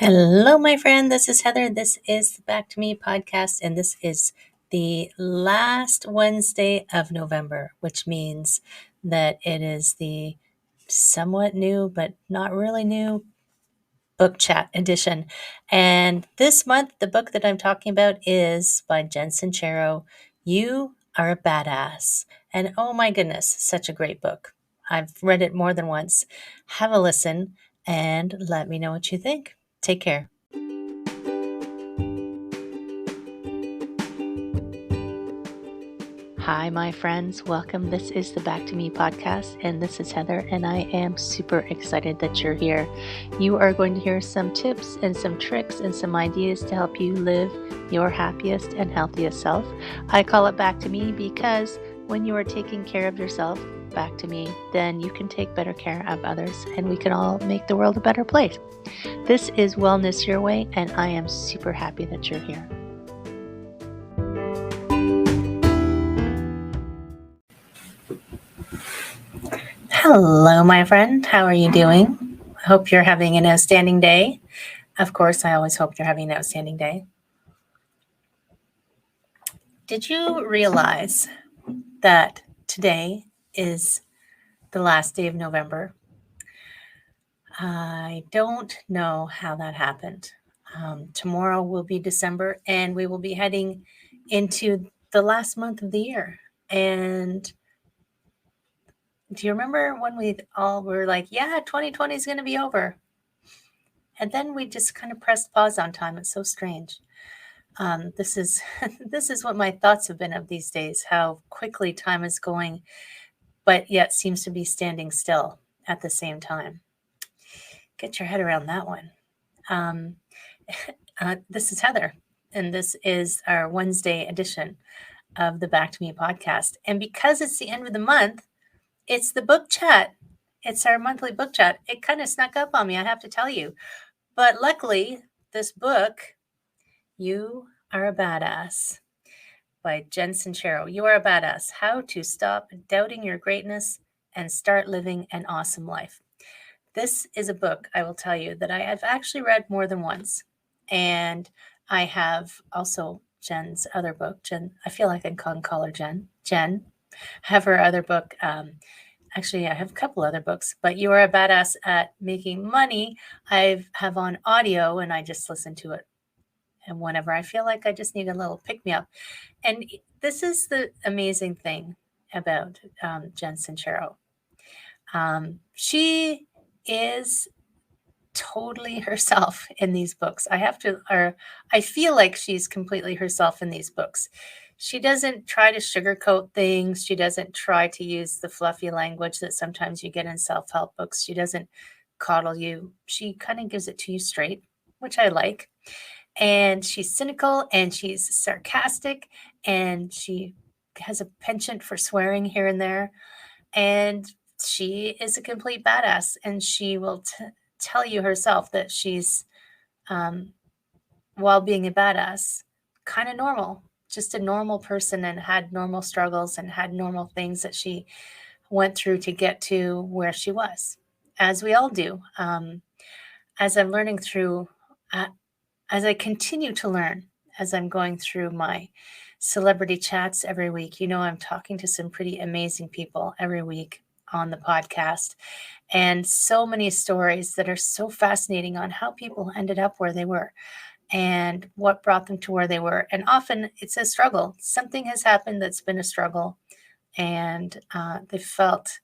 Hello, my friend. This is Heather. This is the Back to Me podcast, and this is the last Wednesday of November, which means that it is the somewhat new, but not really new book chat edition. And this month, the book that I'm talking about is by Jen Sincero. You Are a Badass. And oh my goodness, such a great book. I've read it more than once. Have a listen and let me know what you think. Take care. Hi, my friends. Welcome. This is the Back to Me podcast, and this is Heather, and I am super excited that you're here. You are going to hear some tips and some tricks and some ideas to help you live your happiest and healthiest self. I call it Back to Me because when you are taking care of yourself, back to me, then you can take better care of others, and we can all make the world a better place. This is Wellness Your Way, and I am super happy that you're here. Hello, my friend. How are you doing? I hope you're having an outstanding day. Of course, I always hope you're having an outstanding day. Did you realize that today is the last day of November? I don't know how that happened. Tomorrow will be December, and we will be heading into the last month of the year. And do you remember when we all were like, yeah, 2020 is going to be over? And then we just kind of pressed pause on time. It's so strange. This is this is what my thoughts have been of these days, how quickly time is going, but yet seems to be standing still at the same time. Get your head around that one. This is Heather, and this is our Wednesday edition of the Back to Me podcast. And because it's the end of the month, it's the book chat. It's our monthly book chat. It kind of snuck up on me, I have to tell you. But luckily, this book, You Are a Badass, by Jen Sincero. You Are a Badass, How to Stop Doubting Your Greatness and Start Living an Awesome Life. This is a book, I will tell you, that I have actually read more than once. And I have also Jen's other book. Jen, I feel like I can call her Jen. Jen, have her other book. Actually, I have a couple other books, but You Are a Badass at Making Money. I have on audio, and I just listen to it. And whenever I feel like I just need a little pick-me-up. And this is the amazing thing about Jen Sincero. She is totally herself in these books. I feel like she's completely herself in these books. She doesn't try to sugarcoat things. She doesn't try to use the fluffy language that sometimes you get in self-help books. She doesn't coddle you. She kind of gives it to you straight, which I like. And she's cynical and she's sarcastic and she has a penchant for swearing here and there. And she is a complete badass, and she will tell you herself that she's, while being a badass, kind of normal, just a normal person, and had normal struggles and had normal things that she went through to get to where she was, as we all do. As I'm learning through, as I continue to learn, as I'm going through my celebrity chats every week, I'm talking to some pretty amazing people every week on the podcast, and so many stories that are so fascinating on how people ended up where they were and what brought them to where they were. And often it's a struggle. Something has happened that's been a struggle, and they felt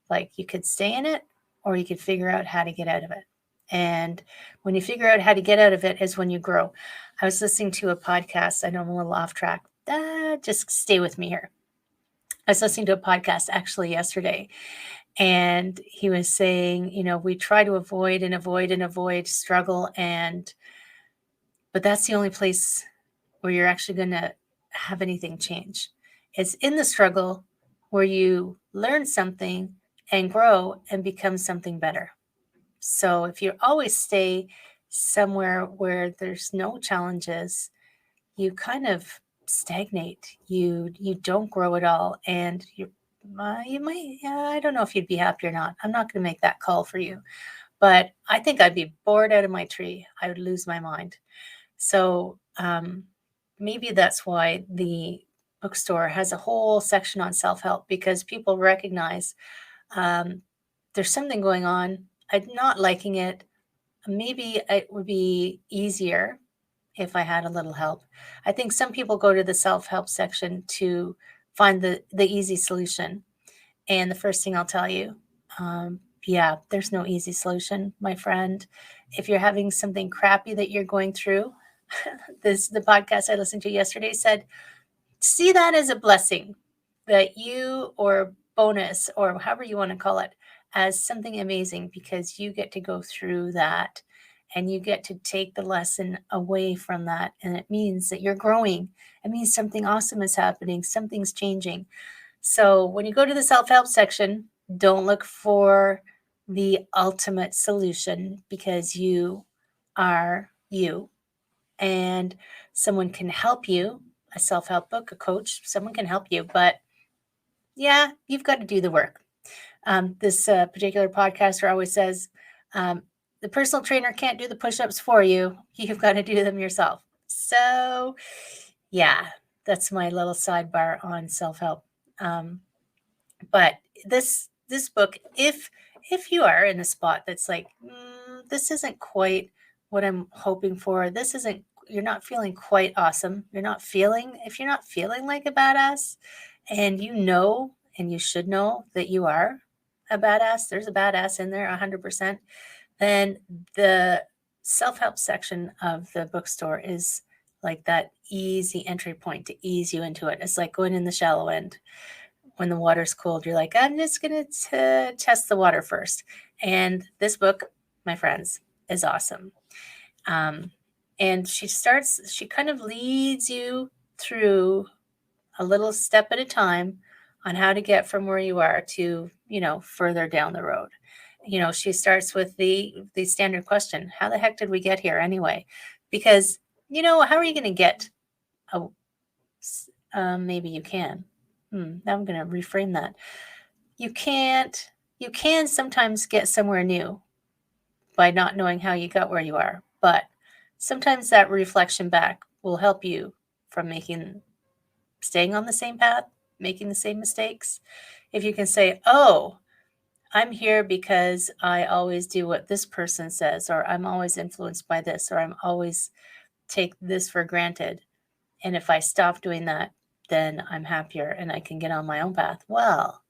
like you could stay in it or you could figure out how to get out of it. And when you figure out how to get out of it is when you grow. I was listening to a podcast. I know I'm a little off track. Just stay with me here. I was listening to a podcast actually yesterday, and he was saying, we try to avoid and avoid and avoid struggle, but that's the only place where you're actually going to have anything change. It's in the struggle where you learn something and grow and become something better. So if you always stay somewhere where there's no challenges, you kind of stagnate. You don't grow at all, and you might. I don't know if you'd be happy or not. I'm not going to make that call for you, but I think I'd be bored out of my tree. I would lose my mind. So maybe that's why the bookstore has a whole section on self-help, because people recognize there's something going on. I'm not liking it. Maybe it would be easier if I had a little help. I think some people go to the self-help section to find the easy solution. And the first thing I'll tell you, yeah, there's no easy solution, my friend. If you're having something crappy that you're going through, the podcast I listened to yesterday said, see that as a blessing, that you, or bonus, or however you want to call it, as something amazing, because you get to go through that and you get to take the lesson away from that. And it means that you're growing. It means something awesome is happening. Something's changing. So when you go to the self-help section, don't look for the ultimate solution, because you are you, and someone can help you. A self-help book, a coach, someone can help you, but yeah, you've got to do the work. This particular podcaster always says, the personal trainer can't do the push-ups for you. You've got to do them yourself. So yeah, that's my little sidebar on self-help. But this book, if you are in a spot that's like, this isn't quite what I'm hoping for, this isn't, you're not feeling quite awesome, if you're not feeling like a badass, and and you should know that you are a badass, there's a badass in there 100%, then the self-help section of the bookstore is like that easy entry point to ease you into it. It's like going in the shallow end. When the water's cold, you're like, I'm just going to test the water first. And this book, my friends, is awesome. And she kind of leads you through a little step at a time on how to get from where you are to, further down the road. She starts with the standard question, how the heck did we get here anyway? Because, how are you going to get maybe you can. Now I'm going to reframe that. You can sometimes get somewhere new by not knowing how you got where you are, but sometimes that reflection back will help you from staying on the same path, making the same mistakes. If you can say, oh, I'm here because I always do what this person says, or I'm always influenced by this, or I'm always take this for granted. And if I stop doing that, then I'm happier and I can get on my own path. Well,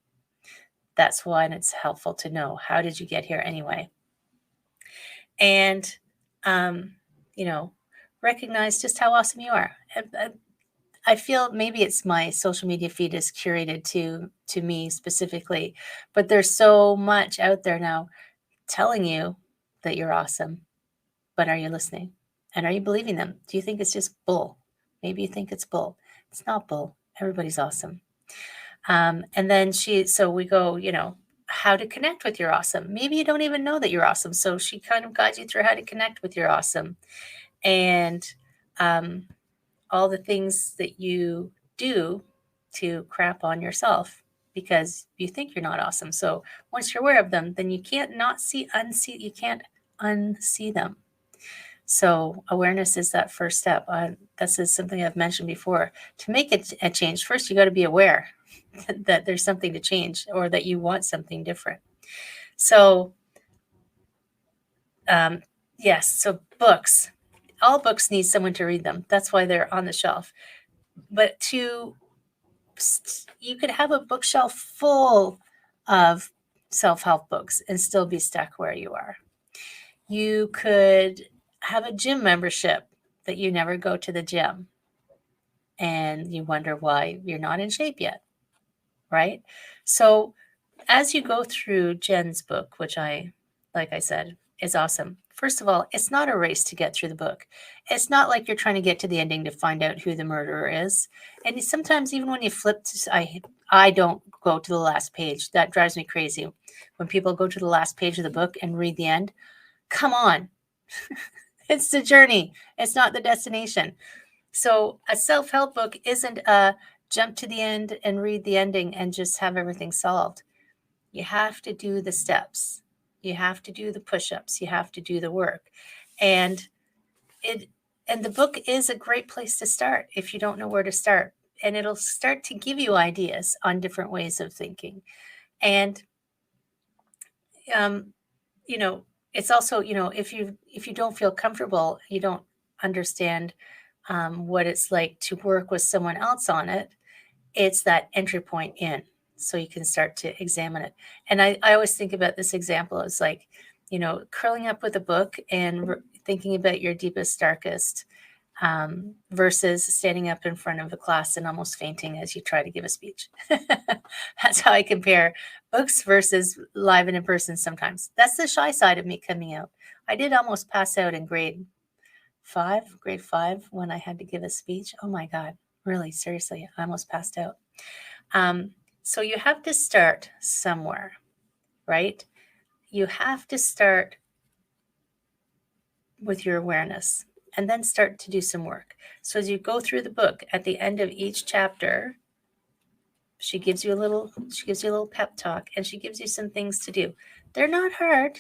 that's why it's helpful to know, how did you get here anyway? And, recognize just how awesome you are. I feel maybe it's my social media feed is curated to me specifically, but there's so much out there now telling you that you're awesome. But are you listening? And are you believing them? Do you think it's just bull? Maybe you think it's bull. It's not bull. Everybody's awesome. And then we go, how to connect with your awesome. Maybe you don't even know that you're awesome. So she kind of guides you through how to connect with your awesome, and all the things that you do to crap on yourself because you think you're not awesome. So once you're aware of them, then you can't you can't unsee them. So awareness is that first step. This is something I've mentioned before. To make it a change, first you got to be aware that there's something to change, or that you want something different. So, yes. So books, all books need someone to read them. That's why they're on the shelf. But you could have a bookshelf full of self-help books and still be stuck where you are. You could have a gym membership that you never go to the gym, and you wonder why you're not in shape yet, right? So as you go through Jen's book, which like I said, is awesome. First of all, it's not a race to get through the book. It's not like you're trying to get to the ending to find out who the murderer is. And sometimes even when you flip, I don't go to the last page. That drives me crazy. When people go to the last page of the book and read the end, come on. It's the journey. It's not the destination. So a self-help book isn't a jump to the end and read the ending and just have everything solved. You have to do the steps. You have to do the push-ups. You have to do the work. And it and the book is a great place to start if you don't know where to start. And it'll start to give you ideas on different ways of thinking. And um, you know, it's also, if you don't feel comfortable, you don't understand what it's like to work with someone else on it. It's that entry point in, so you can start to examine it. And I always think about this example as like, curling up with a book and thinking about your deepest, darkest, versus standing up in front of the class and almost fainting as you try to give a speech. That's how I compare books versus live and in person sometimes. That's the shy side of me coming out. I did almost pass out in grade 5, when I had to give a speech. Oh my God, really, seriously, I almost passed out. So you have to start somewhere, right? You have to start with your awareness and then start to do some work. So as you go through the book, at the end of each chapter, she gives you a little pep talk, and she gives you some things to do. They're not hard.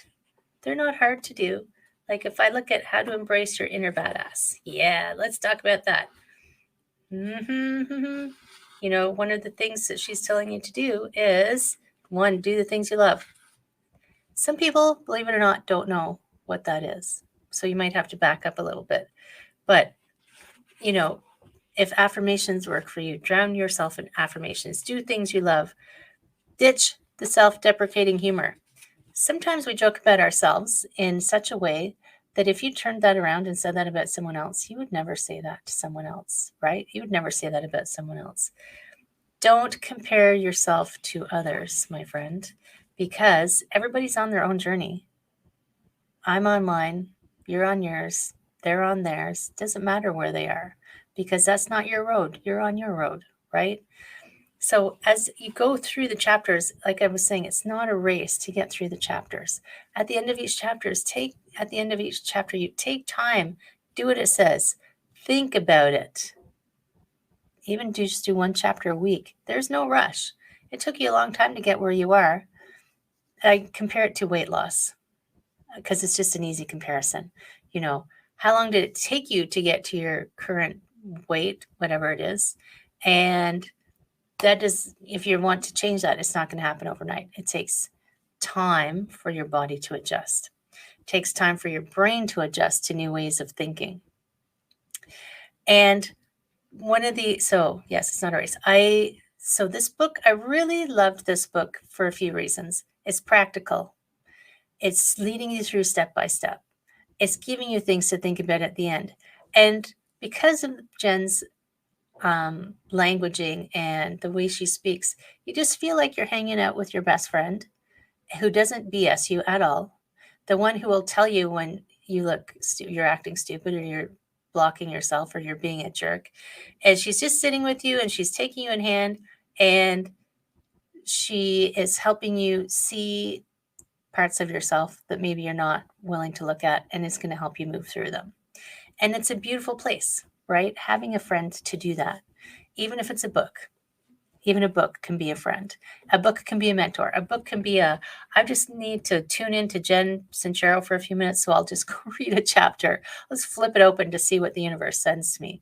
They're not hard to do. Like if I look at how to embrace your inner badass. Yeah, let's talk about that. One of the things that she's telling you to do is, 1, do the things you love. Some people, believe it or not, don't know what that is. So you might have to back up a little bit. But, if affirmations work for you, drown yourself in affirmations. Do things you love. Ditch the self-deprecating humor. Sometimes we joke about ourselves in such a way that if you turned that around and said that about someone else, you would never say that to someone else, right? You would never say that about someone else. Don't compare yourself to others, my friend, because everybody's on their own journey. I'm on mine, you're on yours, they're on theirs. Doesn't matter where they are, because that's not your road. You're on your road, right? So as you go through the chapters, like I was saying, it's not a race to get through the chapters. At the end of each chapter, you take time, do what it says, think about it. Even just do 1 chapter a week. There's no rush. It took you a long time to get where you are. I compare it to weight loss because it's just an easy comparison. How long did it take you to get to your current weight, whatever it is? And that is, if you want to change that, it's not going to happen overnight. It takes time for your body to adjust. It takes time for your brain to adjust to new ways of thinking. And yes, it's not a race. This book, I really loved this book for a few reasons. It's practical. It's leading you through step by step. It's giving you things to think about at the end. And because of Jen's languaging and the way she speaks, you just feel like you're hanging out with your best friend who doesn't BS you at all. The one who will tell you when you're acting stupid, or you're blocking yourself, or you're being a jerk. And she's just sitting with you, and she's taking you in hand, and she is helping you see parts of yourself that maybe you're not willing to look at, and it's going to help you move through them. And it's a beautiful place, right? Having a friend to do that, even if it's a book. Even a book can be a friend. A book can be a mentor. A book can be I just need to tune in to Jen Sincero for a few minutes, so I'll just go read a chapter. Let's flip it open to see what the universe sends to me.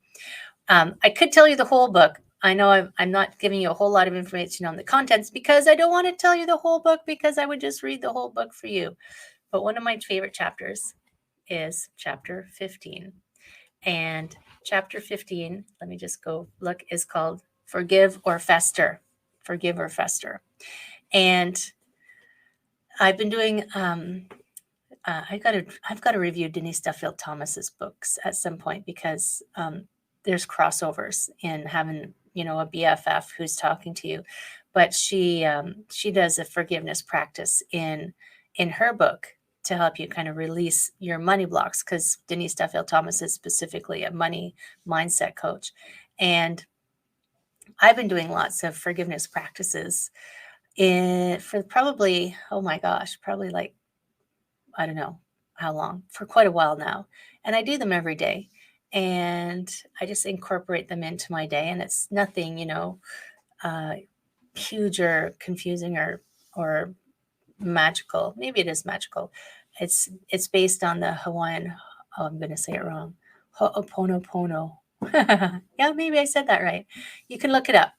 I could tell you the whole book. I know I'm not giving you a whole lot of information on the contents because I don't want to tell you the whole book, because I would just read the whole book for you. But one of my favorite chapters is chapter 15. And chapter 15, let me just go look, is called Forgive or Fester. Forgive or Fester. And I've been doing, I've got to review Denise Duffield Thomas's books at some point, because there's crossovers in having, a BFF who's talking to you. But she does a forgiveness practice in her book to help you kind of release your money blocks, because Denise Duffield Thomas is specifically a money mindset coach. And I've been doing lots of forgiveness practices for probably, oh my gosh, probably like, I don't know how long, for quite a while now. And I do them every day. And I just incorporate them into my day. And it's nothing, huge or confusing or magical. Maybe it is magical. It's based on the Hawaiian, I'm going to say it wrong, Ho'oponopono. Yeah, maybe I said that right. You can look it up.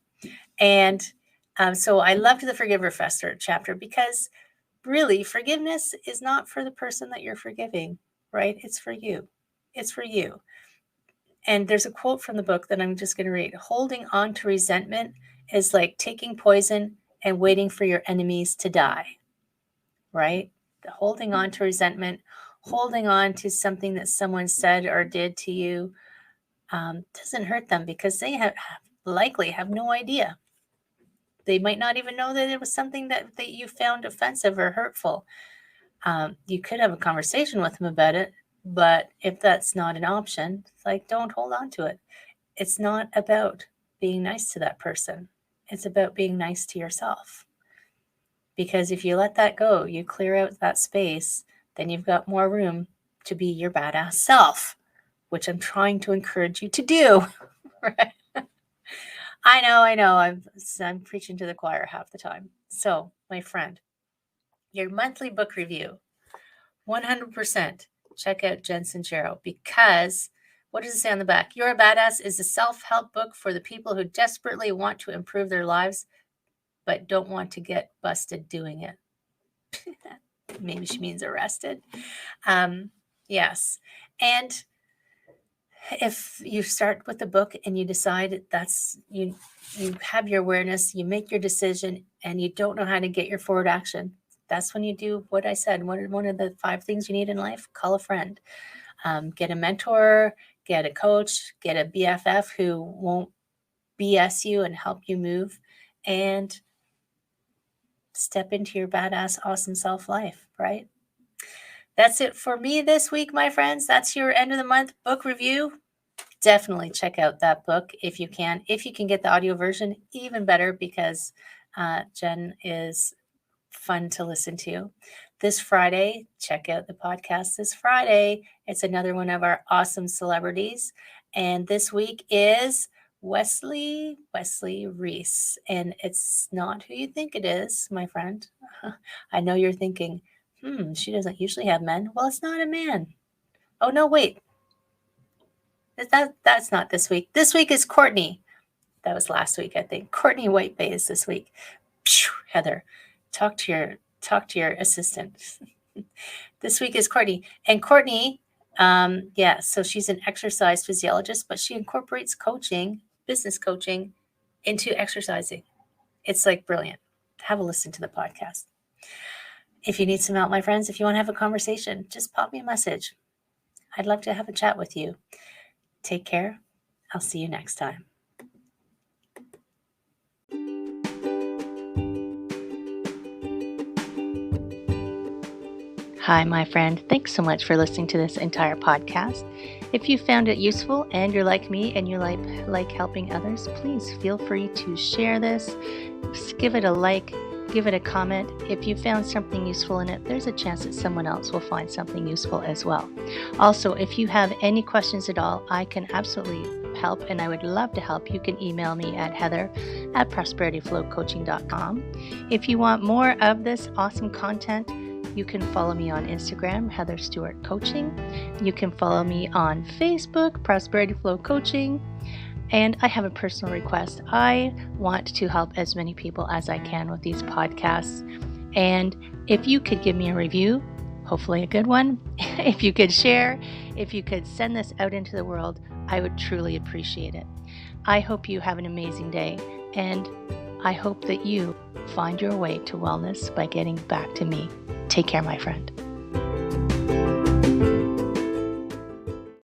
And so I loved the Forgive or Fester chapter, because really forgiveness is not for the person that you're forgiving, right? It's for you. It's for you. And there's a quote from the book that I'm just going to read. Holding on to resentment is like taking poison and waiting for your enemies to die, right? Holding on to resentment, holding on to something that someone said or did to you doesn't hurt them, because they likely have no idea. They might not even know that it was something that you found offensive or hurtful. You could have a conversation with them about it, but if that's not an option, it's like, don't hold on to it. It's not about being nice to that person. It's about being nice to yourself. Because if you let that go, you clear out that space, then you've got more room to be your badass self, which I'm trying to encourage you to do. Right? I know. I'm preaching to the choir half the time. So, my friend, your monthly book review, 100%. Check out Jen Sincero, because what does it say on the back? You're a Badass is a self-help book for the people who desperately want to improve their lives, but don't want to get busted doing it. Maybe she means arrested. Yes. And if you start with the book and you decide that's you have your awareness, you make your decision, and you don't know how to get your forward action, that's when you do what I said. One of the 5 things you need in life: call a friend, get a mentor, get a coach, get a BFF who won't BS you and help you move, and step into your badass, awesome self life, right? That's it for me this week, my friends. That's your end of the month book review. Definitely check out that book if you can. If you can get the audio version, even better, because Jen is fun to listen to. This Friday, check out the podcast this Friday. It's another one of our awesome celebrities. And this week is Wesley Reese. And it's not who you think it is, my friend. I know you're thinking, she doesn't usually have men. Well, it's not a man. Oh, no, wait. That's not this week. This week is Courtney. That was last week, I think. Courtney White Bay is this week. Heather, talk to your assistant. This week is Courtney. And Courtney, so she's an exercise physiologist, but she incorporates coaching, business coaching, into exercising. It's like brilliant. Have a listen to the podcast. If you need some help, my friends, if you want to have a conversation, just pop me a message. I'd love to have a chat with you. Take care. I'll see you next time. Hi, my friend. Thanks so much for listening to this entire podcast. If you found it useful and you're like me and you like helping others, please feel free to share this. Give it a like. Give it a comment. If you found something useful in it, there's a chance that someone else will find something useful as well. Also, if you have any questions at all, I can absolutely help, and I would love to help. You can email me at heather@prosperityflowcoaching.com. If you want more of this awesome content, you can follow me on Instagram, Heather Stewart Coaching. You can follow me on Facebook, Prosperity Flow Coaching. And I have a personal request. I want to help as many people as I can with these podcasts. And if you could give me a review, hopefully a good one, if you could share, if you could send this out into the world, I would truly appreciate it. I hope you have an amazing day, and I hope that you find your way to wellness by getting back to me. Take care, my friend.